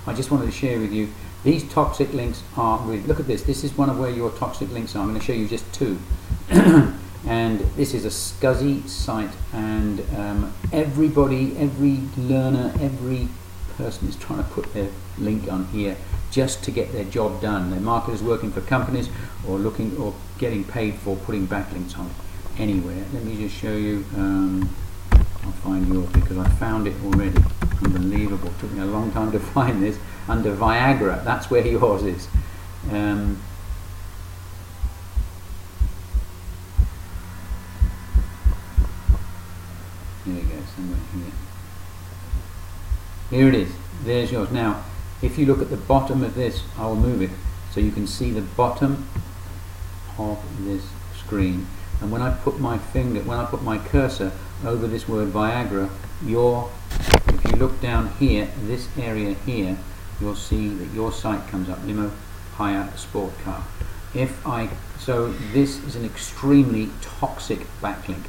I just wanted to share with you, these toxic links are, look at this, this is one of where your toxic links are. I'm going to show you just two. And this is a scuzzy site, and everybody, every learner, every person is trying to put their link on here just to get their job done. Their marketers working for companies or looking or getting paid for putting backlinks on anywhere. Let me just show you. I'll find yours because I found it already. Unbelievable. It took me a long time to find this. Under Viagra, that's where yours is. There you go, somewhere here. Here it is. There's yours. Now, if you look at the bottom of this, I will move it so you can see the bottom of this screen. And when I put my finger, when I put my cursor over this word Viagra, if you look down here, this area here, you'll see that your site comes up, limo, hire, sport car. So this is an extremely toxic backlink.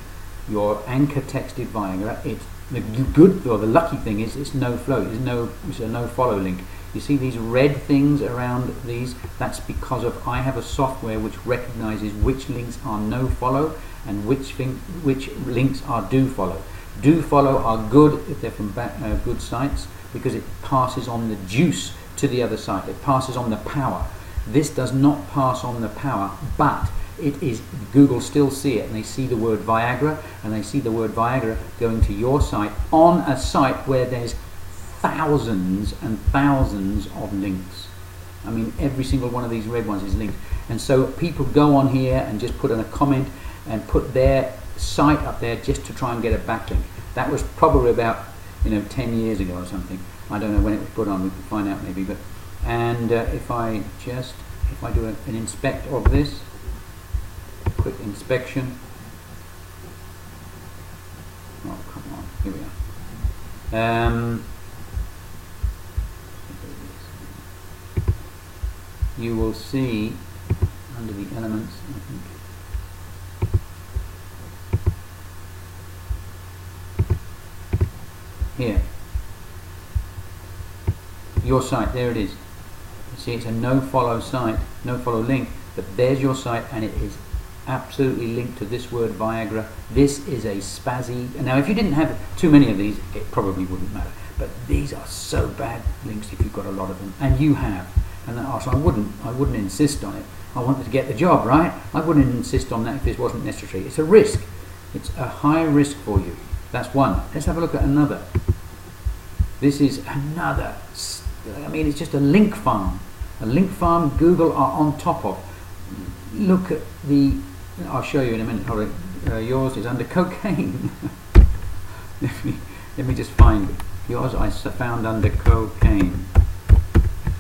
Your anchor texted Viagra, the good or the lucky thing is it's no flow, it's a no follow link. You see these red things around these? That's because I have a software which recognizes which links are no follow and which links are do follow. Do follow are good if they're from good sites because it passes on the juice to the other site. It passes on the power. This does not pass on the power, but it is, Google still see it, and they see the word Viagra, and they see the word Viagra going to your site on a site where there's thousands and thousands of links. I mean, every single one of these red ones is linked, and so people go on here and just put in a comment and put their site up there just to try and get a backlink. That was probably about 10 years ago or something. I don't know when it was put on. We can find out maybe. But if I do an inspect of this. Quick inspection. Oh, come on, here we are. You will see under the elements, I think. Here. Your site, there it is. You see, it's a no follow site, no follow link, but there's your site, and it is absolutely linked to this word Viagra. This is a spazzy. Now, if you didn't have too many of these, it probably wouldn't matter. But these are so bad links if you've got a lot of them, and you have. And so I wouldn't insist on it. I wanted to get the job, right? I wouldn't insist on that if this wasn't necessary. It's a risk. It's a high risk for you. That's one. Let's have a look at another. This is another. I mean, it's just a link farm. A link farm Google are on top of. Look at the. I'll show you in a minute. Hold on. Yours is under cocaine. let me just find it. Yours I found under cocaine.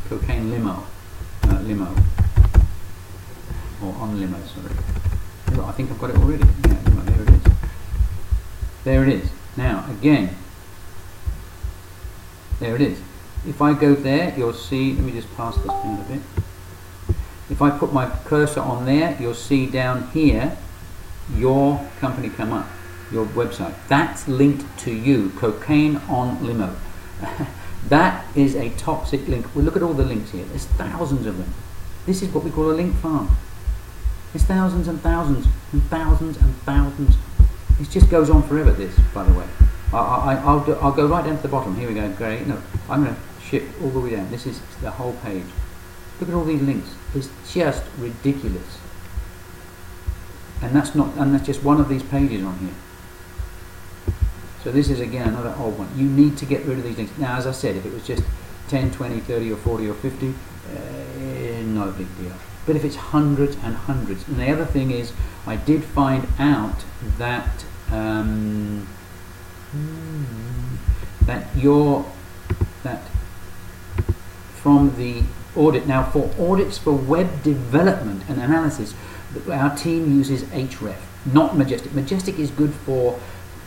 Cocaine limo. Limo. Or on limo, sorry. I think I've got it already. Yeah, there it is. There it is. Now, again. There it is. If I go there, you'll see, let me just pass this down a bit. If I put my cursor on there, you'll see down here your company come up, your website. That's linked to you, cocaine on limo. That is a toxic link. Well, look at all the links here. There's thousands of them. This is what we call a link farm. There's thousands and thousands and thousands and thousands. It just goes on forever, this, by the way. I'll go right down to the bottom. Here we go. Great. No, I'm going to shift all the way down. This is the whole page. Look at all these links. It's just ridiculous. And that's just one of these pages on here. So this is again another old one. You need to get rid of these links. Now, as I said, if it was just 10, 20, 30 or 40 or 50, not a big deal. But if it's hundreds and hundreds, and the other thing is, I did find out that that from the audit. Now, for audits for web development and analysis, our team uses Href, not Majestic. Majestic is good for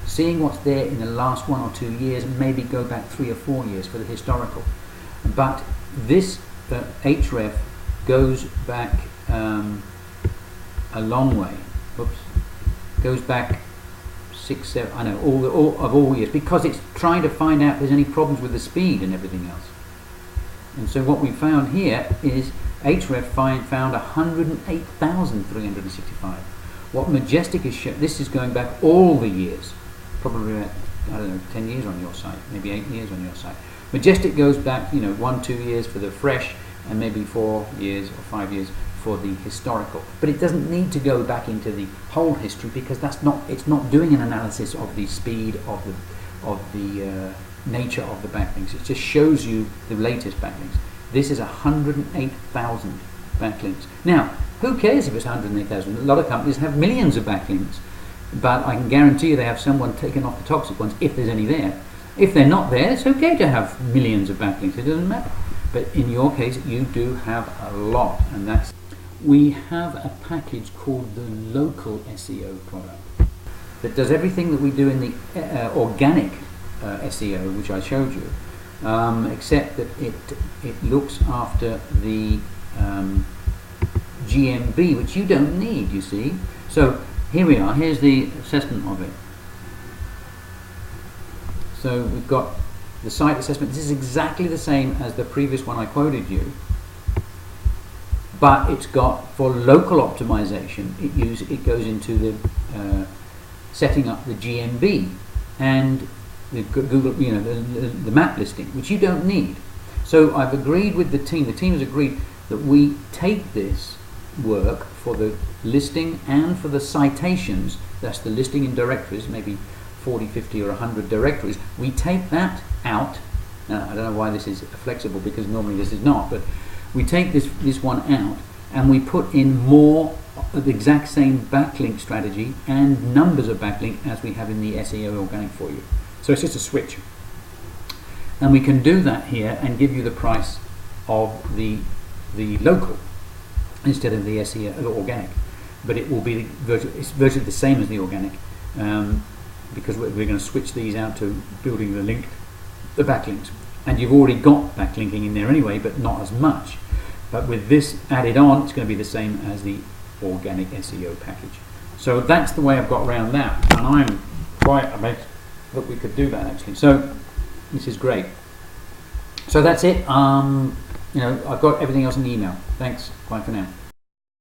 seeing what's there in the last 1 or 2 years, and maybe go back 3 or 4 years for the historical. But this Href goes back a long way. Oops, goes back 6, 7. I know all years, because it's trying to find out if there's any problems with the speed and everything else. And so what we found here is Ahrefs found 108,365. What Majestic is showing, this is going back all the years, probably I don't know, 10 years on your site, maybe 8 years on your site. Majestic goes back, 1-2 years for the fresh, and maybe 4 years or 5 years for the historical. But it doesn't need to go back into the whole history, because it's not doing an analysis of the speed of the nature of the backlinks. It just shows you the latest backlinks. This is 108,000 backlinks. Now, who cares if it's 108,000? A lot of companies have millions of backlinks, but I can guarantee you they have someone taking off the toxic ones, if there's any there. If they're not there, it's okay to have millions of backlinks. It doesn't matter. But in your case, you do have a lot, and we have a package called the local SEO product that does everything that we do in the organic SEO, which I showed you, except that it looks after the GMB, which you don't need, you see. So here we are, here's the assessment of it. So we've got the site assessment. This is exactly the same as the previous one I quoted you, but it's got, for local optimization, it goes into the setting up the GMB and the Google, the map listing, which you don't need. So I've agreed with the team. The team has agreed that we take this work for the listing and for the citations. That's the listing in directories, maybe 40, 50 or 100 directories. We take that out. Now, I don't know why this is flexible, because normally this is not, but we take this one out and we put in more of the exact same backlink strategy and numbers of backlink as we have in the SEO organic for you. So it's just a switch. And we can do that here and give you the price of the local instead of the SEO organic. But it will be it's virtually the same as the organic, because we're going to switch these out to building the backlinks. And you've already got backlinking in there anyway, but not as much. But with this added on, it's going to be the same as the organic SEO package. So that's the way I've got around that, and I'm quite amazed that we could do that actually. So this is great. So that's it. I've got everything else in the email. Thanks. Bye for now.